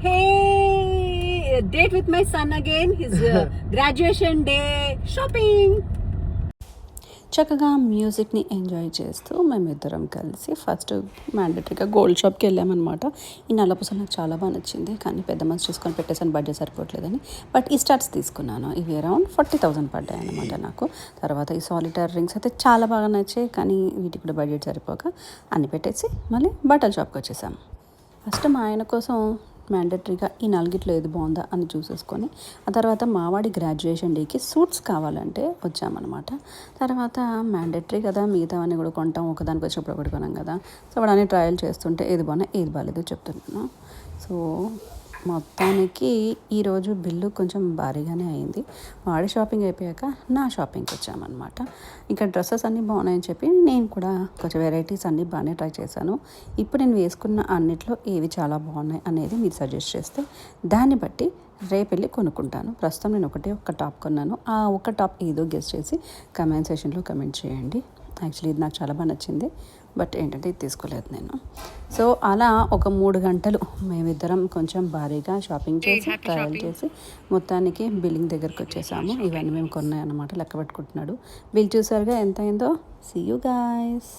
Hey, date with my son again. His graduation day shopping. చక్కగా మ్యూజిక్ని enjoy చేస్తూ మేమిద్దరం కలిసి ఫస్ట్ మ్యాండేటరీగా గోల్డ్ షాప్కి వెళ్ళామన్నమాట. ఈ నల్లపూస నాకు చాలా బాగా నచ్చింది, కానీ పెద్ద మనసు చూసుకొని పెట్టేసాను, బడ్జెట్ సరిపోవట్లేదని. బట్ ఈ స్టార్ట్స్ తీసుకున్నాను. ఇవి అరౌండ్ 40,000 పడ్డాయి అనమాట నాకు. తర్వాత ఈ సాలిటర్ రింగ్స్ అయితే చాలా బాగా నచ్చాయి, కానీ వీటికి కూడా బడ్జెట్ సరిపోక అన్ని పెట్టేసి మళ్ళీ బట్టల షాప్కి వచ్చేసాం. ఫస్ట్ మా ఆయన కోసం మ్యాండేటరీగా ఈ నాలుగిట్లో ఏది బాగుందా అని చూసేసుకొని, ఆ తర్వాత మావాడి గ్రాడ్యుయేషన్ డేకి సూట్స్ కావాలంటే వచ్చామన్నమాట. తర్వాత మ్యాండేటరీ కదా, మిగతావన్నీ కూడా కొంటాం, ఒకదానికి వచ్చినప్పుడు ఒకటి కొనాం కదా. సో వాడు అన్ని ట్రయల్ చేస్తుంటే ఏది బాగున్నా ఏది బాగాలేదో చెప్తున్నాను. సో మొత్తానికి ఈరోజు బిల్లు కొంచెం భారీగానే అయింది. వాడి షాపింగ్ అయిపోయాక నా షాపింగ్కి వచ్చామన్నమాట. ఇంకా డ్రెస్సెస్ అన్నీ బాగున్నాయని చెప్పి నేను కూడా కొంచెం వెరైటీస్ అన్నీ బాగానే ట్రై చేశాను. ఇప్పుడు నేను వేసుకున్న అన్నిట్లో ఏవి చాలా బాగున్నాయి అనేది మీరు సజెస్ట్ చేస్తే దాన్ని బట్టి రేపు వెళ్ళి కొనుక్కుంటాను. ప్రస్తుతం నేను ఒక్క టాప్ కొన్నాను. ఆ ఒక్క టాప్ ఏదో గెస్ట్ చేసి కమెంట్ సెషన్లో కమెంట్ చేయండి. యాక్చువల్లీ ఇది నాకు చాలా బాగా నచ్చింది, బట్ ఏంటంటే ఇది తీసుకోలేదు నేను. సో అలా ఒక 3 గంటలు మేమిద్దరం కొంచెం భారీగా షాపింగ్ చేసి ట్రయల్ చేసి మొత్తానికి బిల్లింగ్ దగ్గరికి వచ్చేసాము. ఇవన్నీ మేము కొన్నాయన్నమాట. లెక్క పెట్టుకుంటున్నాడు. బిల్ చూసారుగా ఎంత అయిందో. See you guys.